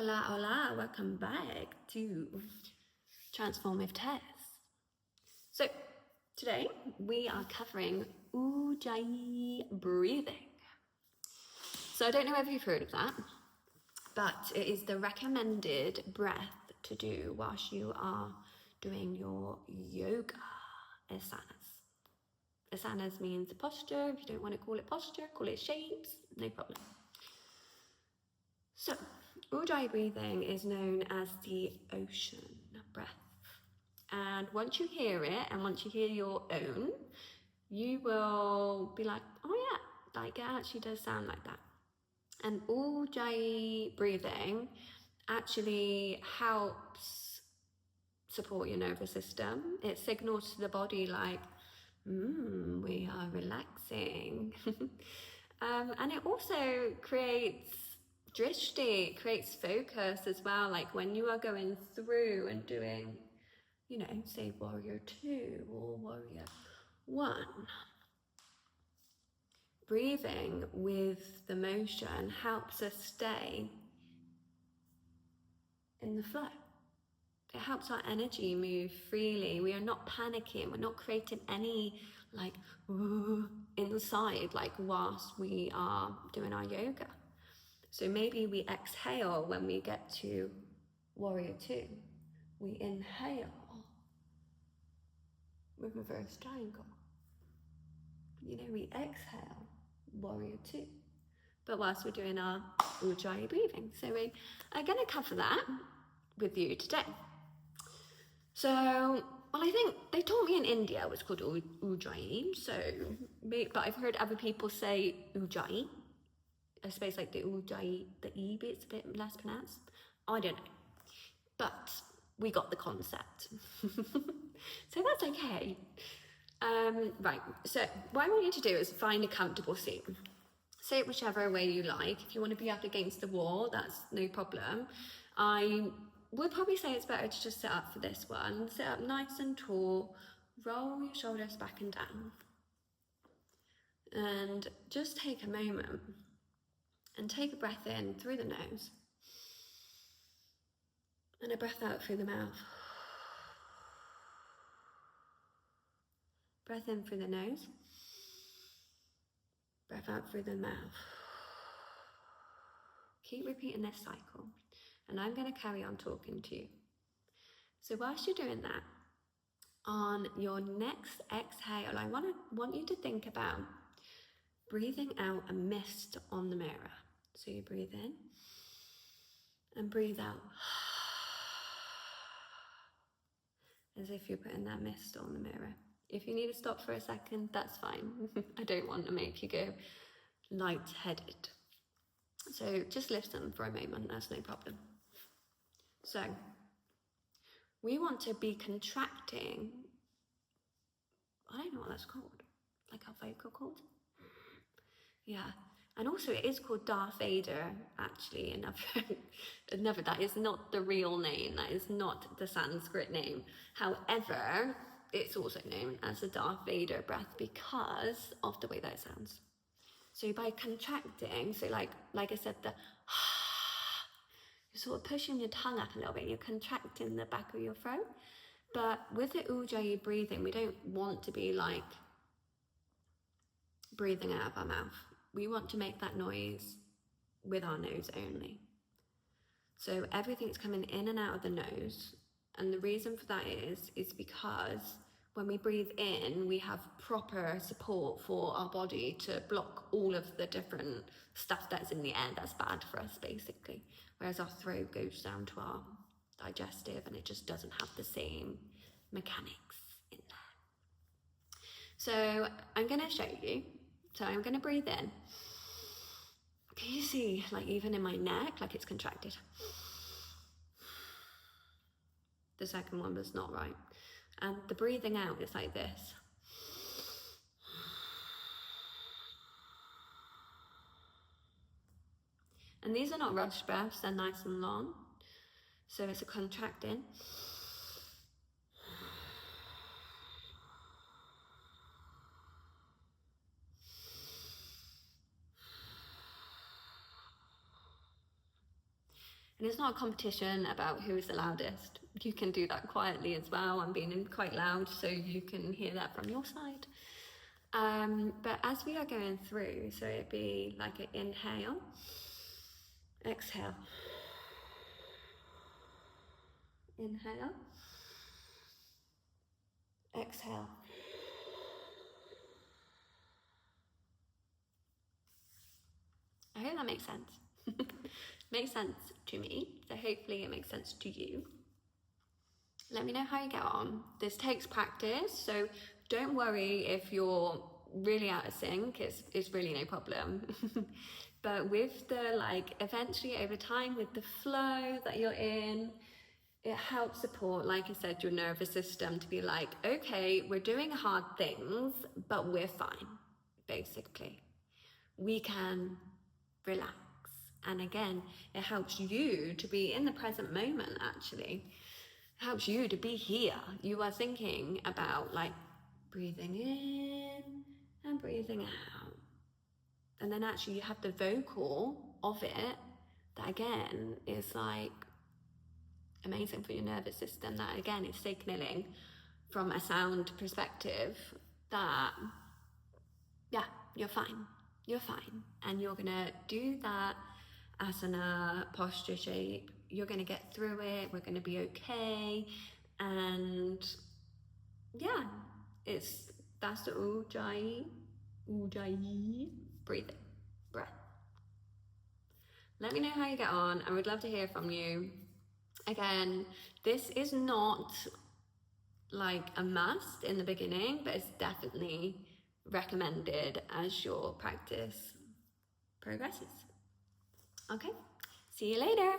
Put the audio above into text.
Hola, hola, welcome back to Transformative Test. So today we are covering Ooujii breathing. So I don't know if you've heard of that, but it is the recommended breath to do whilst you are doing your yoga asanas. Asanas means posture. If you don't want to call it posture, call it shapes, no problem. So, Ooujii breathing is known as the ocean breath. And once you hear it, and once you hear your own, you will be like, oh yeah, like it actually does sound like that. And Ooujii breathing actually helps support your nervous system. It signals to the body like, we are relaxing. And it also creates drishti, creates focus as well. Like when you are going through and doing, you know, say warrior 2 or warrior 1, breathing with the motion helps us stay in the flow. It helps our energy move freely. We are not panicking. We're not creating any like inside, like whilst we are doing our yoga. So maybe we exhale when we get to warrior 2. We inhale with reverse triangle. You know, we exhale warrior 2. But whilst we're doing our Ooujii breathing. So we are going to cover that with you today. So, well, I think they told me in India it was called Ooujii, so, but I've heard other people say Ooujii. I suppose like the Ooujii, the E bit's a bit less pronounced. I don't know. But we got the concept. So that's okay. Right, so what I want you to do is find a comfortable seat. Sit whichever way you like. If you want to be up against the wall, that's no problem. I would probably say it's better to just sit up for this one. Sit up nice and tall, roll your shoulders back and down. And just take a moment and take a breath in through the nose and a breath out through the mouth. Breath in through the nose, breath out through the mouth. Keep repeating this cycle, and I'm going to carry on talking to you. So whilst you're doing that, on your next exhale, I want you to think about breathing out a mist on the mirror. So you breathe in and breathe out as if you're putting that mist on the mirror. If you need to stop for a second, that's fine. I don't want to make you go lightheaded. So just listen for a moment, that's no problem. So we want to be contracting, I don't know what that's called, like our vocal cord? Yeah, and also it is called Darth Vader, actually, another, that is not the real name, that is not the Sanskrit name. However, it's also known as the Darth Vader breath because of the way that it sounds. So by contracting, so like I said, you're sort of pushing your tongue up a little bit, you're contracting the back of your throat. But with the Ooujii breathing, we don't want to be like breathing out of our mouth. We want to make that noise with our nose only. So everything's coming in and out of the nose. And the reason for that is because when we breathe in, we have proper support for our body to block all of the different stuff that's in the air that's bad for us, basically. Whereas our throat goes down to our digestive and it just doesn't have the same mechanics in there. So I'm going to show you. So I'm going to breathe in. Can you see, like even in my neck, like it's contracted? The second one was not right. And the breathing out is like this. And these are not rushed breaths, they're nice and long. So it's a contracting. And it's not a competition about who is the loudest. You can do that quietly as well. I'm being quite loud so you can hear that from your side. But as we are going through, so it'd be like an inhale, exhale, inhale, exhale. I hope that makes sense. Makes sense to me, so hopefully it makes sense to you. Let me know how you get on. This takes practice, so don't worry if you're really out of sync. It's really no problem. But with the, like, eventually over time, with the flow that you're in, it helps support, like I said, your nervous system to be like, okay, we're doing hard things, but we're fine, basically. We can relax. And again, it helps you to be in the present moment, actually. It helps you to be here. You are thinking about, like, breathing in and breathing out. And then actually you have the vocal of it that, again, is like amazing for your nervous system. That, again, is signaling from a sound perspective that, yeah, you're fine. You're fine. And you're gonna do that asana posture shape. You're gonna get through it. We're gonna be okay. And yeah, that's the Ooujii breath. Let me know how you get on. I would love to hear from you. Again, this is not like a must in the beginning, but it's definitely recommended as your practice progresses. Okay, see you later.